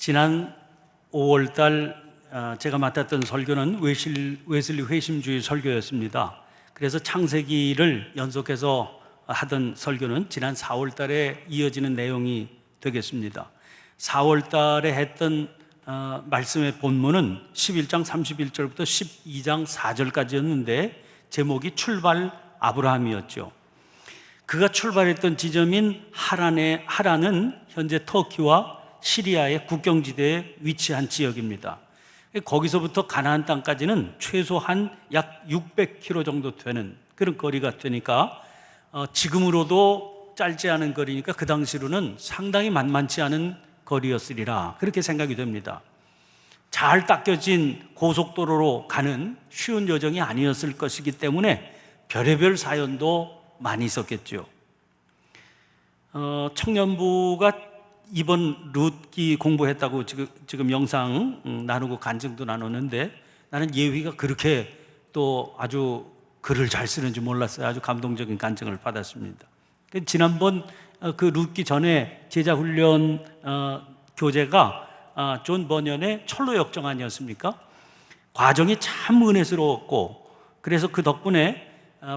지난 5월달 제가 맡았던 설교는 웨슬리 회심주의 설교였습니다. 그래서 창세기를 연속해서 하던 설교는 지난 4월달에 이어지는 내용이 되겠습니다. 4월달에 했던 말씀의 본문은 11장 31절부터 12장 4절까지였는데 제목이 출발 아브라함이었죠. 그가 출발했던 지점인 하란은 현재 터키와 시리아의 국경지대에 위치한 지역입니다. 거기서부터 가나안 땅까지는 최소한 약 600km 정도 되는 그런 거리가 되니까 지금으로도 짧지 않은 거리니까 그 당시로는 상당히 만만치 않은 거리였으리라 그렇게 생각이 됩니다. 잘 닦여진 고속도로로 가는 쉬운 여정이 아니었을 것이기 때문에 별의별 사연도 많이 있었겠죠. 청년부가 이번 룻기 공부했다고 지금 영상 나누고 간증도 나눴는데 나는 예휘가 그렇게 또 아주 글을 잘 쓰는지 몰랐어요. 아주 감동적인 간증을 받았습니다. 지난번 그 룻기 전에 제자훈련 교재가 존 버년의 철로 역정 아니었습니까? 과정이 참 은혜스러웠고 그래서 그 덕분에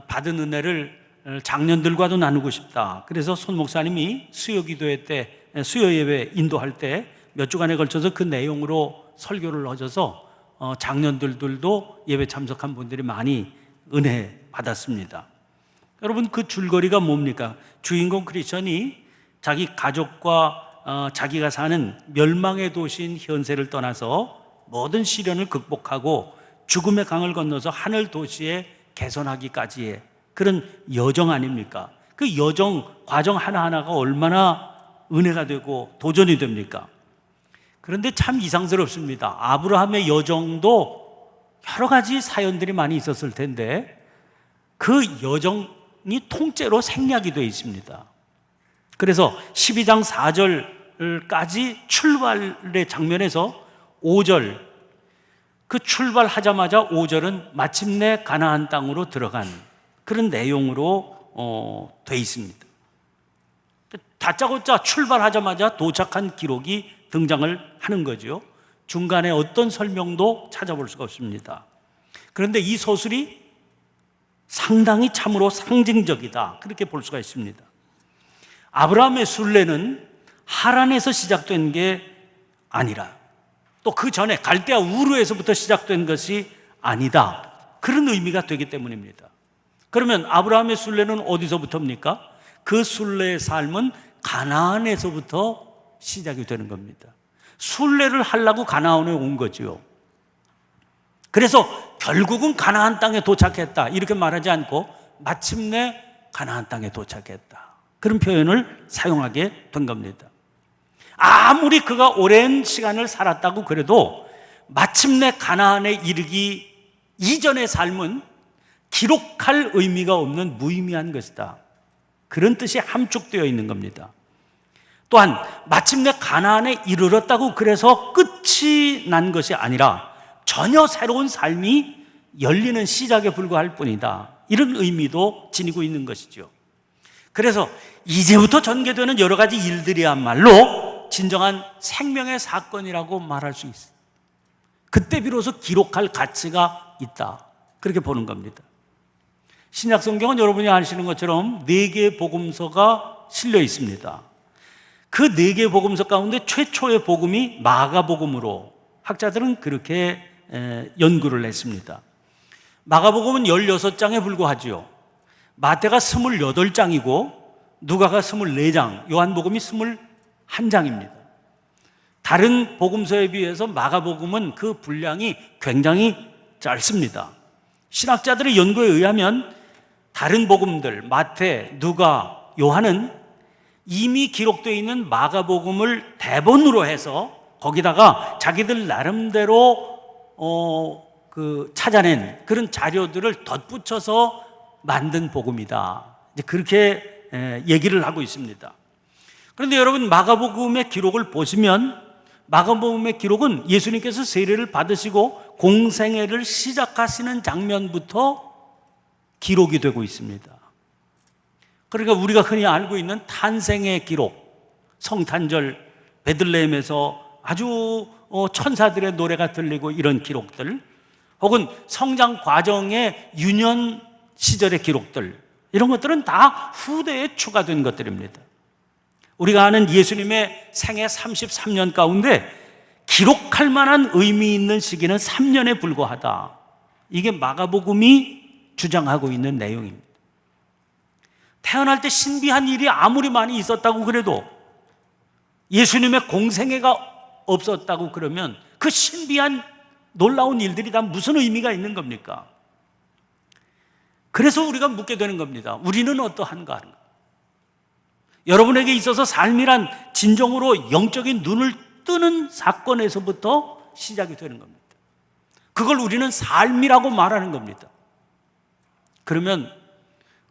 받은 은혜를 장년들과도 나누고 싶다. 그래서 손 목사님이 수요기도회 때 수요 예배 인도할 때 몇 주간에 걸쳐서 그 내용으로 설교를 하셔서 장년들도 예배 참석한 분들이 많이 은혜 받았습니다. 여러분 그 줄거리가 뭡니까? 주인공 크리스천이 자기 가족과 자기가 사는 멸망의 도시인 현세를 떠나서 모든 시련을 극복하고 죽음의 강을 건너서 하늘 도시에 개선하기까지의 그런 여정 아닙니까? 그 여정, 과정 하나하나가 얼마나 은혜가 되고 도전이 됩니까? 그런데 참 이상스럽습니다. 아브라함의 여정도 여러 가지 사연들이 많이 있었을 텐데 그 여정이 통째로 생략이 되어 있습니다. 그래서 12장 4절까지 출발의 장면에서 5절, 그 출발하자마자 5절은 마침내 가나안 땅으로 들어간 그런 내용으로 되어 있습니다. 다짜고짜 출발하자마자 도착한 기록이 등장을 하는 거죠. 중간에 어떤 설명도 찾아볼 수가 없습니다. 그런데 이 서술이 상당히 참으로 상징적이다 그렇게 볼 수가 있습니다. 아브라함의 순례는 하란에서 시작된 게 아니라 또 그 전에 갈대아 우르에서부터 시작된 것이 아니다 그런 의미가 되기 때문입니다. 그러면 아브라함의 순례는 어디서부터입니까? 그 순례의 삶은 가나안에서부터 시작이 되는 겁니다. 순례를 하려고 가나안에 온 거죠. 그래서 결국은 가나안 땅에 도착했다 이렇게 말하지 않고 마침내 가나안 땅에 도착했다 그런 표현을 사용하게 된 겁니다. 아무리 그가 오랜 시간을 살았다고 그래도 마침내 가나안에 이르기 이전의 삶은 기록할 의미가 없는 무의미한 것이다 그런 뜻이 함축되어 있는 겁니다. 또한 마침내 가나안에 이르렀다고 그래서 끝이 난 것이 아니라 전혀 새로운 삶이 열리는 시작에 불과할 뿐이다 이런 의미도 지니고 있는 것이죠. 그래서 이제부터 전개되는 여러 가지 일들이야말로 진정한 생명의 사건이라고 말할 수 있어요. 그때 비로소 기록할 가치가 있다 그렇게 보는 겁니다. 신약 성경은 여러분이 아시는 것처럼 4개의 복음서가 실려 있습니다. 그 4개의 복음서 가운데 최초의 복음이 마가복음으로 학자들은 그렇게 연구를 했습니다. 마가복음은 16장에 불과하지요. 마태가 28장이고 누가가 24장, 요한복음이 21장입니다. 다른 복음서에 비해서 마가복음은 그 분량이 굉장히 짧습니다. 신학자들의 연구에 의하면 다른 복음들 마태, 누가, 요한은 이미 기록되어 있는 마가복음을 대본으로 해서 거기다가 자기들 나름대로 찾아낸 그런 자료들을 덧붙여서 만든 복음이다 이제 그렇게 얘기를 하고 있습니다. 그런데 여러분 마가복음의 기록을 보시면 마가복음의 기록은 예수님께서 세례를 받으시고 공생애를 시작하시는 장면부터 기록이 되고 있습니다. 그러니까 우리가 흔히 알고 있는 탄생의 기록, 성탄절 베들레헴에서 아주 천사들의 노래가 들리고 이런 기록들, 혹은 성장 과정의 유년 시절의 기록들, 이런 것들은 다 후대에 추가된 것들입니다. 우리가 아는 예수님의 생애 33년 가운데 기록할 만한 의미 있는 시기는 3년에 불과하다. 이게 마가복음이 주장하고 있는 내용입니다. 태어날 때 신비한 일이 아무리 많이 있었다고 그래도, 예수님의 공생애가 없었다고 그러면 그 신비한 놀라운 일들이 다 무슨 의미가 있는 겁니까? 그래서 우리가 묻게 되는 겁니다. 우리는 어떠한가 하는 것. 여러분에게 있어서 삶이란 진정으로 영적인 눈을 뜨는 사건에서부터 시작이 되는 겁니다. 그걸 우리는 삶이라고 말하는 겁니다. 그러면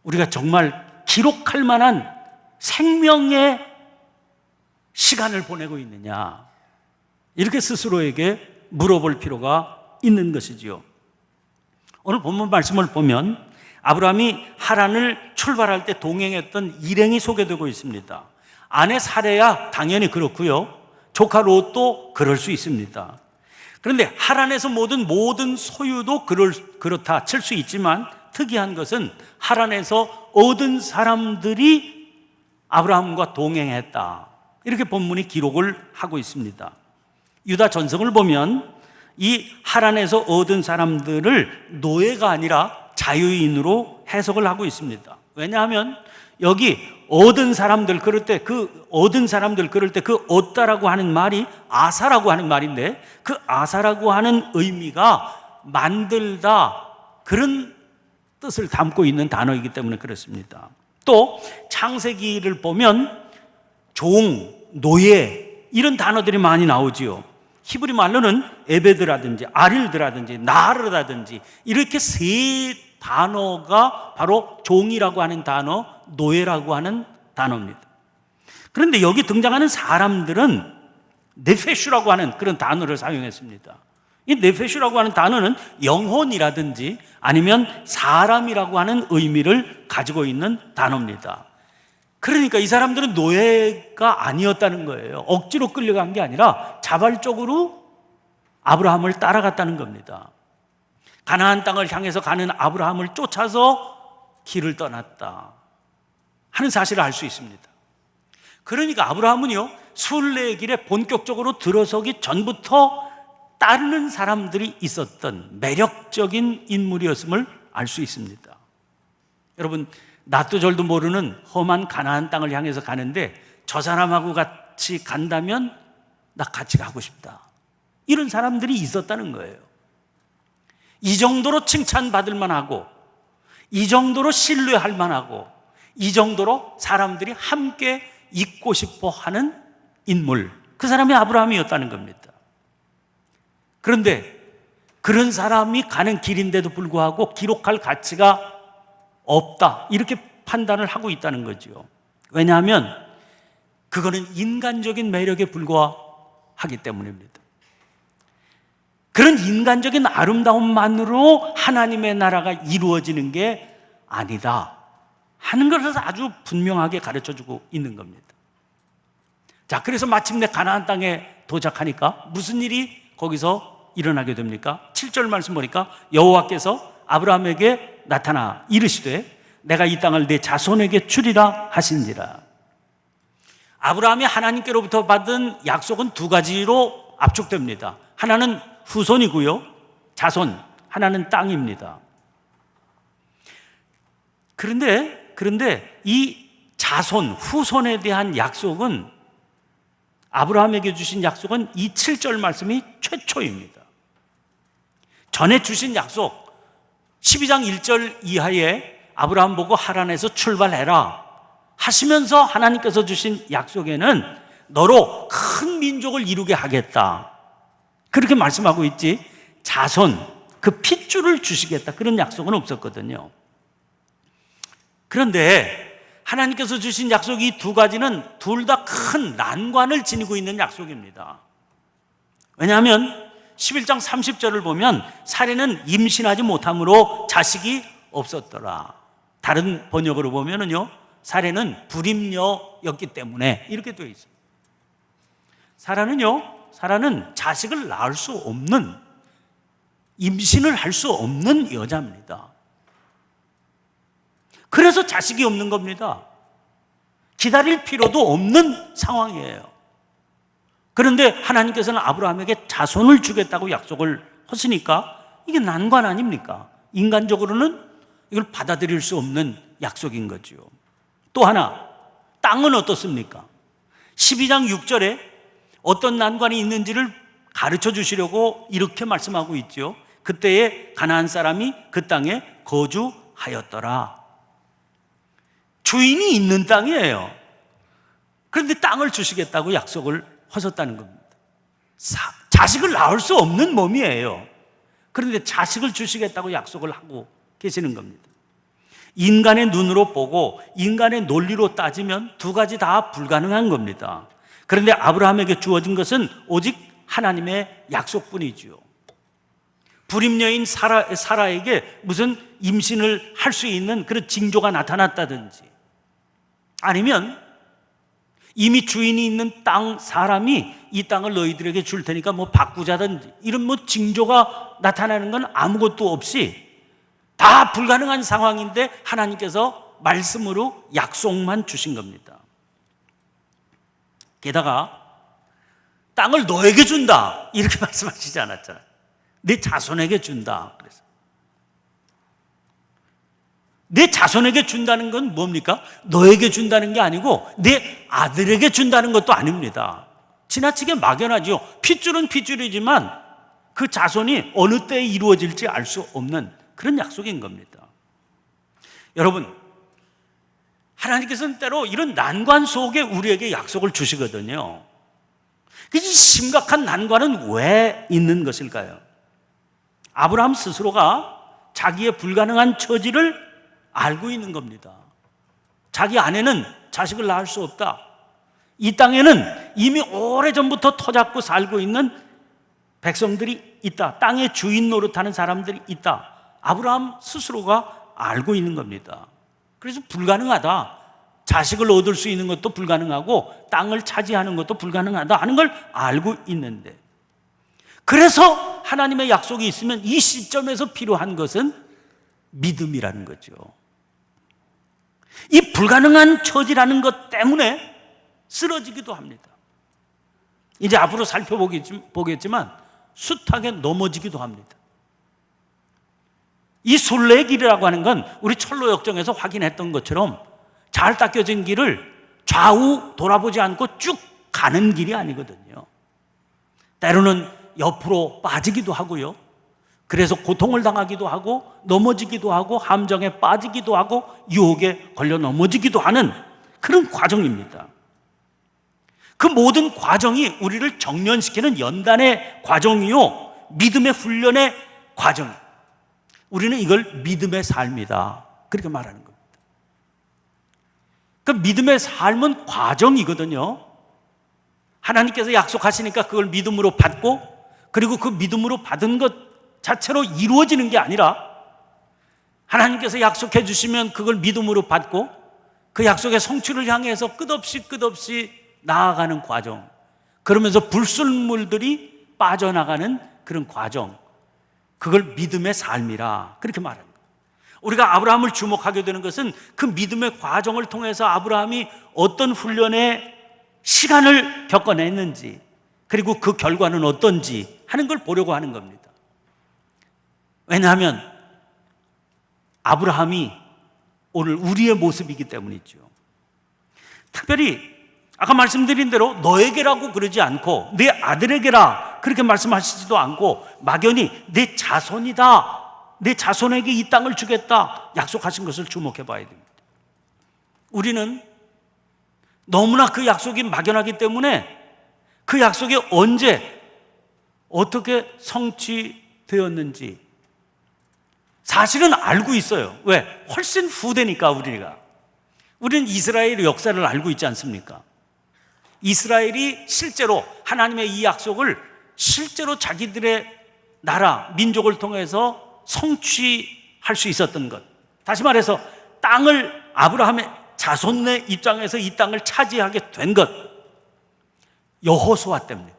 우리가 정말 기록할 만한 생명의 시간을 보내고 있느냐, 이렇게 스스로에게 물어볼 필요가 있는 것이지요. 오늘 본문 말씀을 보면 아브라함이 하란을 출발할 때 동행했던 일행이 소개되고 있습니다. 아내 사레야 당연히 그렇고요, 조카 롯도 그럴 수 있습니다. 그런데 하란에서 모든 소유도 그렇다 칠 수 있지만, 특이한 것은 하란에서 얻은 사람들이 아브라함과 동행했다, 이렇게 본문이 기록을 하고 있습니다. 유다 전성을 보면 이 하란에서 얻은 사람들을 노예가 아니라 자유인으로 해석을 하고 있습니다. 왜냐하면 여기 얻은 사람들 그럴 때 그 얻다라고 하는 말이 아사라고 하는 말인데, 그 아사라고 하는 의미가 만들다, 그런 뜻을 담고 있는 단어이기 때문에 그렇습니다. 또 창세기를 보면 종, 노예, 이런 단어들이 많이 나오지요. 히브리 말로는 에베드라든지 아릴드라든지 나르라든지 이렇게 세 단어가 바로 종이라고 하는 단어, 노예라고 하는 단어입니다. 그런데 여기 등장하는 사람들은 네페슈라고 하는 그런 단어를 사용했습니다. 이 네페슈라고 하는 단어는 영혼이라든지 아니면 사람이라고 하는 의미를 가지고 있는 단어입니다. 그러니까 이 사람들은 노예가 아니었다는 거예요. 억지로 끌려간 게 아니라 자발적으로 아브라함을 따라갔다는 겁니다. 가나안 땅을 향해서 가는 아브라함을 쫓아서 길을 떠났다 하는 사실을 알 수 있습니다. 그러니까 아브라함은요, 순례길에 본격적으로 들어서기 전부터 따르는 사람들이 있었던 매력적인 인물이었음을 알 수 있습니다. 여러분, 낯도 절도 모르는 험한 가나안 땅을 향해서 가는데 저 사람하고 같이 간다면 나 같이 가고 싶다, 이런 사람들이 있었다는 거예요. 이 정도로 칭찬받을 만하고, 이 정도로 신뢰할 만하고, 이 정도로 사람들이 함께 있고 싶어 하는 인물, 그 사람이 아브라함이었다는 겁니다. 그런데 그런 사람이 가는 길인데도 불구하고 기록할 가치가 없다, 이렇게 판단을 하고 있다는 거죠. 왜냐하면 그거는 인간적인 매력에 불과하기 때문입니다. 그런 인간적인 아름다움만으로 하나님의 나라가 이루어지는 게 아니다 하는 것을 아주 분명하게 가르쳐주고 있는 겁니다. 자, 그래서 마침내 가나안 땅에 도착하니까 무슨 일이 거기서 일어나게 됩니까? 7절 말씀 보니까 여호와께서 아브라함에게 나타나 이르시되 내가 이 땅을 내 자손에게 주리라 하신지라. 아브라함이 하나님께로부터 받은 약속은 두 가지로 압축됩니다. 하나는 후손이고요, 자손, 하나는 땅입니다. 그런데 이 자손, 후손에 대한 약속은, 아브라함에게 주신 약속은 이 7절 말씀이 최초입니다. 전에 주신 약속 12장 1절 이하에 아브라함 보고 하란에서 출발해라 하시면서 하나님께서 주신 약속에는 너로 큰 민족을 이루게 하겠다, 그렇게 말씀하고 있지, 자손, 그 핏줄을 주시겠다, 그런 약속은 없었거든요. 그런데 하나님께서 주신 약속 이 두 가지는 둘 다 큰 난관을 지니고 있는 약속입니다. 왜냐하면 11장 30절을 보면 사례는 임신하지 못함으로 자식이 없었더라. 다른 번역으로 보면은요, 사례는 불임녀였기 때문에, 이렇게 되어 있어요. 사라는요, 사라는 자식을 낳을 수 없는, 임신을 할 수 없는 여자입니다. 그래서 자식이 없는 겁니다. 기다릴 필요도 없는 상황이에요. 그런데 하나님께서는 아브라함에게 자손을 주겠다고 약속을 하시니까 이게 난관 아닙니까? 인간적으로는 이걸 받아들일 수 없는 약속인 거죠. 또 하나, 땅은 어떻습니까? 12장 6절에 어떤 난관이 있는지를 가르쳐 주시려고 이렇게 말씀하고 있죠. 그때에 가나안 사람이 그 땅에 거주하였더라. 주인이 있는 땅이에요. 그런데 땅을 주시겠다고 약속을 하셨다는 겁니다. 자식을 낳을 수 없는 몸이에요. 그런데 자식을 주시겠다고 약속을 하고 계시는 겁니다. 인간의 눈으로 보고 인간의 논리로 따지면 두 가지 다 불가능한 겁니다. 그런데 아브라함에게 주어진 것은 오직 하나님의 약속뿐이지요. 불임녀인 사라에게 무슨 임신을 할 수 있는 그런 징조가 나타났다든지, 아니면 이미 주인이 있는 땅 사람이 이 땅을 너희들에게 줄 테니까 뭐 바꾸자든지, 이런 뭐 징조가 나타나는 건 아무것도 없이 다 불가능한 상황인데 하나님께서 말씀으로 약속만 주신 겁니다. 게다가 땅을 너에게 준다 이렇게 말씀하시지 않았잖아요. 내 자손에게 준다. 그래서 내 자손에게 준다는 건 뭡니까? 너에게 준다는 게 아니고 내 아들에게 준다는 것도 아닙니다. 지나치게 막연하죠. 핏줄은 핏줄이지만 그 자손이 어느 때에 이루어질지 알 수 없는 그런 약속인 겁니다. 여러분, 하나님께서는 때로 이런 난관 속에 우리에게 약속을 주시거든요. 이 심각한 난관은 왜 있는 것일까요? 아브라함 스스로가 자기의 불가능한 처지를 알고 있는 겁니다. 자기 아내는 자식을 낳을 수 없다. 이 땅에는 이미 오래전부터 터잡고 살고 있는 백성들이 있다. 땅의 주인 노릇하는 사람들이 있다. 아브라함 스스로가 알고 있는 겁니다. 그래서 불가능하다. 자식을 얻을 수 있는 것도 불가능하고 땅을 차지하는 것도 불가능하다 하는 걸 알고 있는데, 그래서 하나님의 약속이 있으면 이 시점에서 필요한 것은 믿음이라는 거죠. 이 불가능한 처지라는 것 때문에 쓰러지기도 합니다. 이제 앞으로 살펴보겠지만 숱하게 넘어지기도 합니다. 이 순례길이라고 하는 건 우리 철로역정에서 확인했던 것처럼 잘 닦여진 길을 좌우 돌아보지 않고 쭉 가는 길이 아니거든요. 때로는 옆으로 빠지기도 하고요. 그래서 고통을 당하기도 하고 넘어지기도 하고 함정에 빠지기도 하고 유혹에 걸려 넘어지기도 하는 그런 과정입니다. 그 모든 과정이 우리를 정련시키는 연단의 과정이요, 믿음의 훈련의 과정. 우리는 이걸 믿음의 삶이다 그렇게 말하는 겁니다. 그 믿음의 삶은 과정이거든요. 하나님께서 약속하시니까 그걸 믿음으로 받고, 그리고 그 믿음으로 받은 것 자체로 이루어지는 게 아니라 하나님께서 약속해 주시면 그걸 믿음으로 받고 그 약속의 성취를 향해서 끝없이 나아가는 과정, 그러면서 불순물들이 빠져나가는 그런 과정, 그걸 믿음의 삶이라 그렇게 말합니다. 우리가 아브라함을 주목하게 되는 것은 그 믿음의 과정을 통해서 아브라함이 어떤 훈련의 시간을 겪어냈는지, 그리고 그 결과는 어떤지 하는 걸 보려고 하는 겁니다. 왜냐하면 아브라함이 오늘 우리의 모습이기 때문이죠. 특별히 아까 말씀드린 대로 너에게라고 그러지 않고 내 아들에게라 그렇게 말씀하시지도 않고 막연히 내 자손이다, 내 자손에게 이 땅을 주겠다 약속하신 것을 주목해 봐야 됩니다. 우리는 너무나 그 약속이 막연하기 때문에 그 약속이 언제 어떻게 성취되었는지 사실은 알고 있어요. 왜? 훨씬 후대니까. 우리는 이스라엘의 역사를 알고 있지 않습니까? 이스라엘이 실제로 하나님의 이 약속을 실제로 자기들의 나라, 민족을 통해서 성취할 수 있었던 것, 다시 말해서 땅을 아브라함의 자손의 입장에서 이 땅을 차지하게 된 것, 여호수아 때입니다.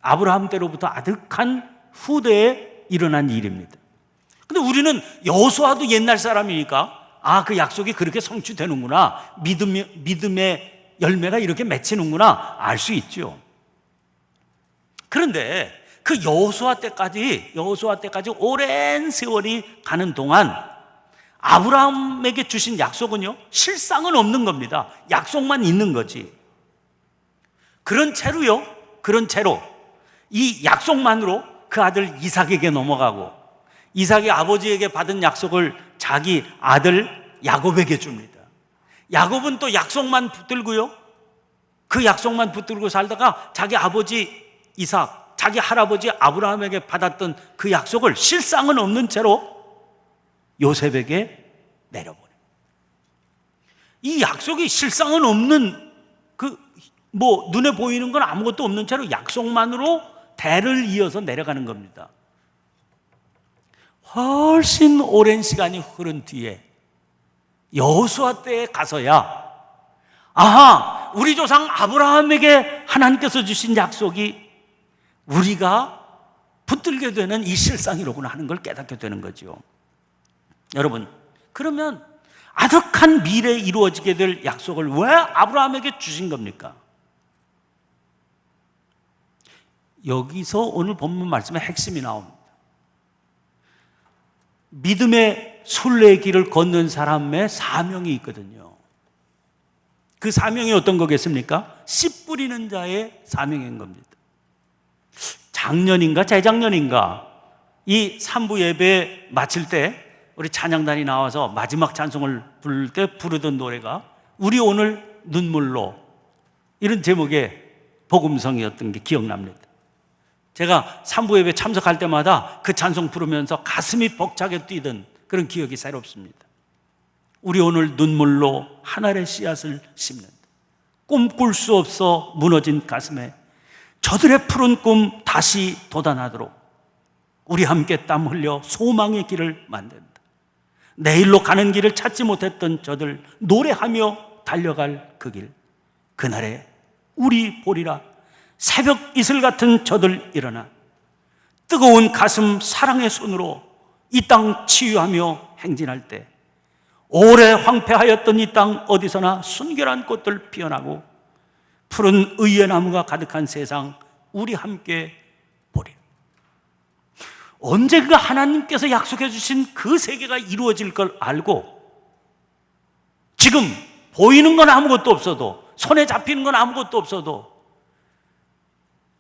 아브라함 때로부터 아득한 후대에 일어난 일입니다. 근데 우리는 여호수아도 옛날 사람이니까 그 약속이 그렇게 성취되는구나, 믿음의 열매가 이렇게 맺히는구나 알 수 있죠. 그런데 그 여호수아 때까지 오랜 세월이 가는 동안 아브라함에게 주신 약속은요, 실상은 없는 겁니다. 약속만 있는 거지. 그런 채로 이 약속만으로 그 아들 이삭에게 넘어가고, 이삭이 아버지에게 받은 약속을 자기 아들 야곱에게 줍니다. 야곱은 또 약속만 붙들고요, 그 약속만 붙들고 살다가 자기 아버지 이삭, 자기 할아버지 아브라함에게 받았던 그 약속을 실상은 없는 채로 요셉에게 내려보냅니다. 이 약속이 실상은 없는, 눈에 보이는 건 아무것도 없는 채로 약속만으로 대를 이어서 내려가는 겁니다. 훨씬 오랜 시간이 흐른 뒤에 여호수아 때에 가서야 우리 조상 아브라함에게 하나님께서 주신 약속이 우리가 붙들게 되는 이 실상이로구나 하는 걸 깨닫게 되는 거죠. 여러분, 그러면 아득한 미래에 이루어지게 될 약속을 왜 아브라함에게 주신 겁니까? 여기서 오늘 본문 말씀의 핵심이 나옵니다. 믿음의 순례의 길을 걷는 사람의 사명이 있거든요. 그 사명이 어떤 거겠습니까? 씨 뿌리는 자의 사명인 겁니다. 작년인가 재작년인가 이 3부 예배 마칠 때 우리 찬양단이 나와서 마지막 찬송을 부를 때 부르던 노래가 우리 오늘 눈물로, 이런 제목의 복음성이었던 게 기억납니다. 제가 3부 예배 참석할 때마다 그 찬송 부르면서 가슴이 벅차게 뛰던 그런 기억이 새롭습니다. 우리 오늘 눈물로 하늘의 씨앗을 심는다. 꿈꿀 수 없어 무너진 가슴에 저들의 푸른 꿈 다시 돋아나도록 우리 함께 땀 흘려 소망의 길을 만든다. 내일로 가는 길을 찾지 못했던 저들 노래하며 달려갈 그 길, 그날에 우리 보리라. 새벽 이슬 같은 저들 일어나 뜨거운 가슴 사랑의 손으로 이 땅 치유하며 행진할 때 오래 황폐하였던 이 땅 어디서나 순결한 꽃들 피어나고 푸른 의의 나무가 가득한 세상 우리 함께 보리. 언젠가 하나님께서 약속해 주신 그 세계가 이루어질 걸 알고 지금 보이는 건 아무것도 없어도, 손에 잡히는 건 아무것도 없어도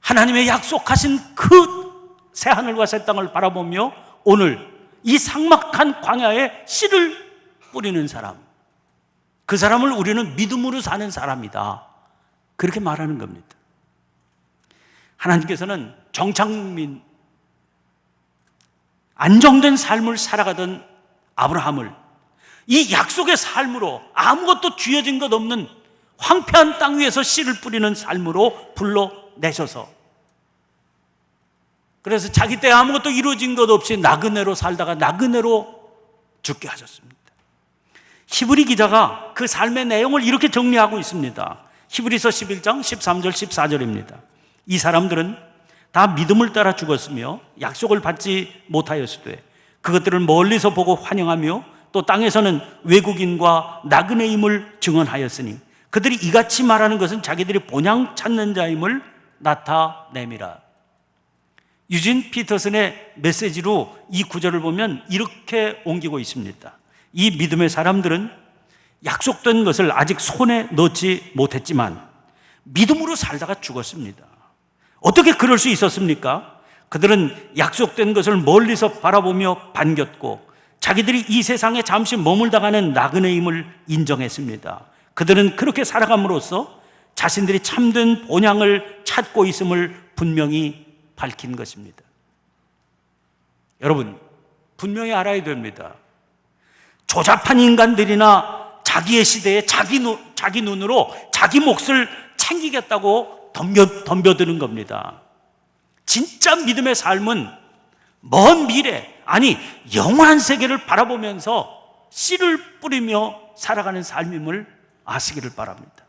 하나님의 약속하신 그 새하늘과 새 땅을 바라보며 오늘 이 삭막한 광야에 씨를 뿌리는 사람, 그 사람을 우리는 믿음으로 사는 사람이다, 그렇게 말하는 겁니다. 하나님께서는 정착민, 안정된 삶을 살아가던 아브라함을 이 약속의 삶으로, 아무것도 쥐어진 것 없는 황폐한 땅 위에서 씨를 뿌리는 삶으로 불러내셔서, 그래서 자기 때 아무것도 이루어진 것 없이 나그네로 살다가 나그네로 죽게 하셨습니다. 히브리 기자가 그 삶의 내용을 이렇게 정리하고 있습니다. 히브리서 11장 13절 14절입니다. 이 사람들은 다 믿음을 따라 죽었으며 약속을 받지 못하였으되 그것들을 멀리서 보고 환영하며 또 땅에서는 외국인과 나그네임을 증언하였으니 그들이 이같이 말하는 것은 자기들이 본향 찾는 자임을 나타내미라. 유진 피터슨의 메시지로 이 구절을 보면 이렇게 옮기고 있습니다. 이 믿음의 사람들은 약속된 것을 아직 손에 넣지 못했지만 믿음으로 살다가 죽었습니다. 어떻게 그럴 수 있었습니까? 그들은 약속된 것을 멀리서 바라보며 반겼고 자기들이 이 세상에 잠시 머물다가는 나그네임을 인정했습니다. 그들은 그렇게 살아감으로써 자신들이 참된 본향을 찾고 있음을 분명히 밝힌 것입니다. 여러분, 분명히 알아야 됩니다. 조잡한 인간들이나 자기의 시대에 자기 눈으로 자기 몫을 챙기겠다고 덤벼드는 겁니다. 진짜 믿음의 삶은 먼 미래, 아니 영원한 세계를 바라보면서 씨를 뿌리며 살아가는 삶임을 아시기를 바랍니다.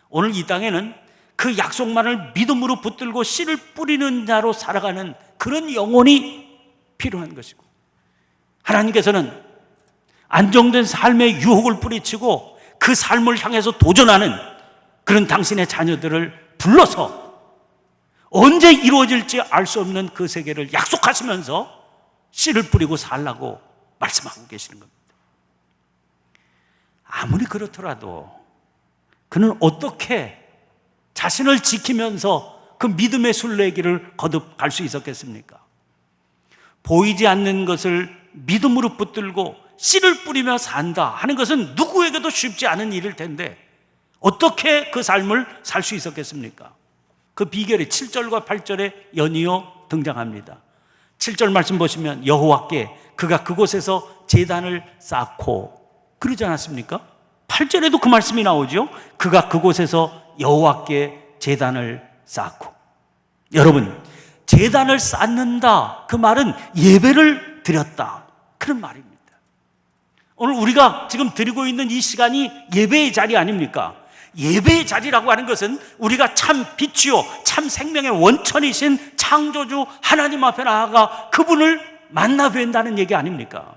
오늘 이 땅에는 그 약속만을 믿음으로 붙들고 씨를 뿌리는 자로 살아가는 그런 영혼이 필요한 것이고, 하나님께서는 안정된 삶의 유혹을 뿌리치고 그 삶을 향해서 도전하는 그런 당신의 자녀들을 불러서 언제 이루어질지 알 수 없는 그 세계를 약속하시면서 씨를 뿌리고 살라고 말씀하고 계시는 겁니다. 아무리 그렇더라도 그는 어떻게 자신을 지키면서 그 믿음의 순례길을 거듭갈 수 있었겠습니까? 보이지 않는 것을 믿음으로 붙들고 씨를 뿌리며 산다 하는 것은 누구에게도 쉽지 않은 일일 텐데 어떻게 그 삶을 살 수 있었겠습니까? 그 비결이 7절과 8절에 연이어 등장합니다. 7절 말씀 보시면 여호와께 그가 그곳에서 제단을 쌓고, 그러지 않았습니까? 8절에도 그 말씀이 나오죠. 그가 그곳에서 여호와께 제단을 쌓고. 여러분, 제단을 쌓는다, 그 말은 예배를 드렸다, 그런 말입니다. 오늘 우리가 지금 드리고 있는 이 시간이 예배의 자리 아닙니까? 예배의 자리라고 하는 것은 우리가 참 빛이요 참 생명의 원천이신 창조주 하나님 앞에 나아가 그분을 만나 뵌다는 얘기 아닙니까?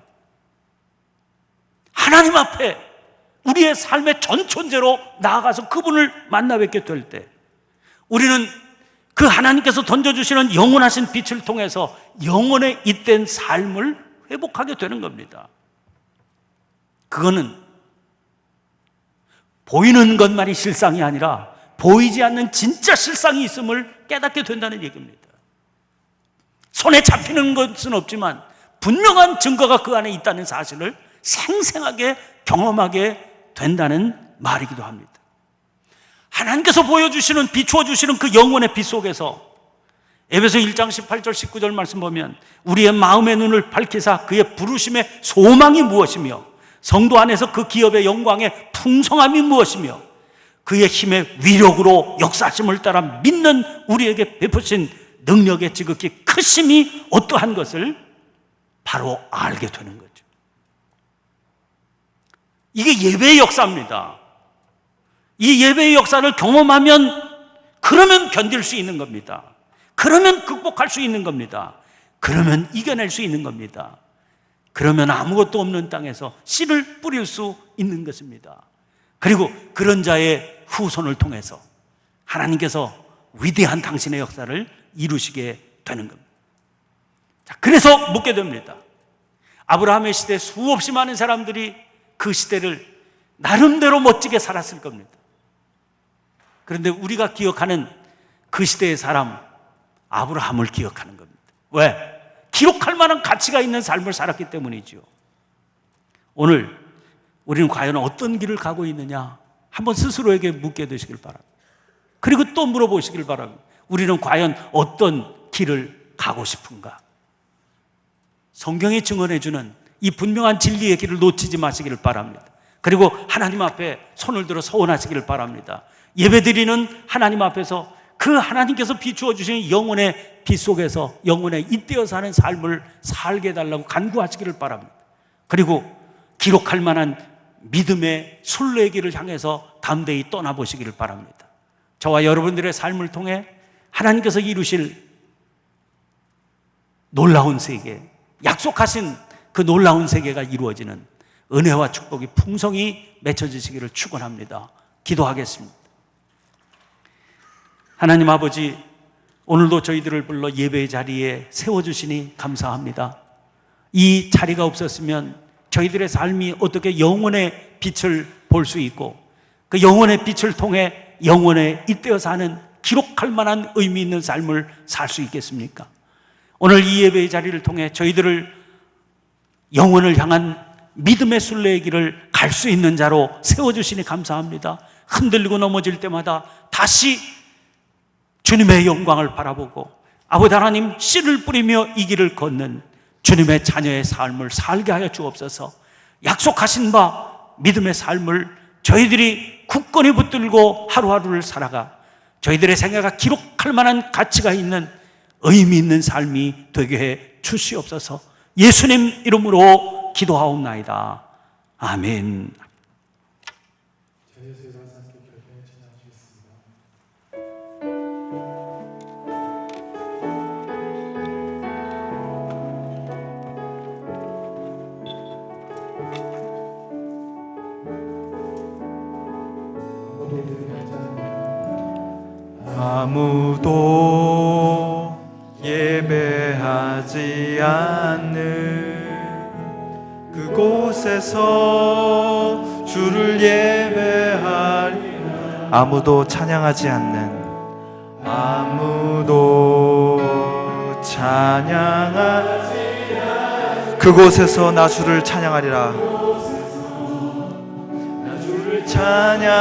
하나님 앞에 우리의 삶의 전 존재로 나아가서 그분을 만나 뵙게 될 때 우리는 그 하나님께서 던져주시는 영원하신 빛을 통해서 영원에 잇된 삶을 회복하게 되는 겁니다. 그거는 보이는 것만이 실상이 아니라 보이지 않는 진짜 실상이 있음을 깨닫게 된다는 얘기입니다. 손에 잡히는 것은 없지만 분명한 증거가 그 안에 있다는 사실을 생생하게 경험하게 된다는 말이기도 합니다. 하나님께서 보여주시는, 비추어 주시는 그 영원의 빛 속에서 에베소 1장 18절 19절 말씀 보면 우리의 마음의 눈을 밝히사 그의 부르심의 소망이 무엇이며 성도 안에서 그 기업의 영광의 풍성함이 무엇이며 그의 힘의 위력으로 역사심을 따라 믿는 우리에게 베푸신 능력의 지극히 크심이 어떠한 것을 바로 알게 되는 거죠. 이게 예배의 역사입니다. 이 예배의 역사를 경험하면 그러면 견딜 수 있는 겁니다. 그러면 극복할 수 있는 겁니다. 그러면 이겨낼 수 있는 겁니다. 그러면 아무것도 없는 땅에서 씨를 뿌릴 수 있는 것입니다. 그리고 그런 자의 후손을 통해서 하나님께서 위대한 당신의 역사를 이루시게 되는 겁니다. 자, 그래서 묻게 됩니다. 아브라함의 시대 수없이 많은 사람들이 그 시대를 나름대로 멋지게 살았을 겁니다. 그런데 우리가 기억하는 그 시대의 사람, 아브라함을 기억하는 겁니다. 왜? 기록할 만한 가치가 있는 삶을 살았기 때문이죠. 오늘 우리는 과연 어떤 길을 가고 있느냐 한번 스스로에게 묻게 되시길 바랍니다. 그리고 또 물어보시길 바랍니다. 우리는 과연 어떤 길을 가고 싶은가? 성경이 증언해주는 이 분명한 진리의 길을 놓치지 마시기를 바랍니다. 그리고 하나님 앞에 손을 들어 서원하시기를 바랍니다. 예배드리는 하나님 앞에서 그 하나님께서 비추어 주신 영혼의 빛 속에서 영혼에 잇대어 사는 삶을 살게 해달라고 간구하시기를 바랍니다. 그리고 기록할 만한 믿음의 순례길을 향해서 담대히 떠나보시기를 바랍니다. 저와 여러분들의 삶을 통해 하나님께서 이루실 놀라운 세계, 약속하신 그 놀라운 세계가 이루어지는 은혜와 축복이 풍성히 맺혀지시기를 축원합니다. 기도하겠습니다. 하나님 아버지, 오늘도 저희들을 불러 예배의 자리에 세워주시니 감사합니다. 이 자리가 없었으면 저희들의 삶이 어떻게 영혼의 빛을 볼 수 있고 그 영혼의 빛을 통해 영혼에 잇대어 사는 기록할 만한 의미 있는 삶을 살 수 있겠습니까? 오늘 이 예배의 자리를 통해 저희들을 영혼을 향한 믿음의 순례의 길을 갈 수 있는 자로 세워주시니 감사합니다. 흔들리고 넘어질 때마다 다시 주님의 영광을 바라보고 아버지 하나님 씨를 뿌리며 이 길을 걷는 주님의 자녀의 삶을 살게 하여 주옵소서. 약속하신 바 믿음의 삶을 저희들이 굳건히 붙들고 하루하루를 살아가 저희들의 생애가 기록할 만한 가치가 있는 의미 있는 삶이 되게 해 주시옵소서. 예수님 이름으로 기도하옵나이다. 아멘. 아무도 예배하지 않는 그곳에서 주를 예배하리. 아무도 찬양하지 않는, 아무도 찬양하지 않는 그곳에서 나 주를 찬양하리라. 나 주를 찬양하리라.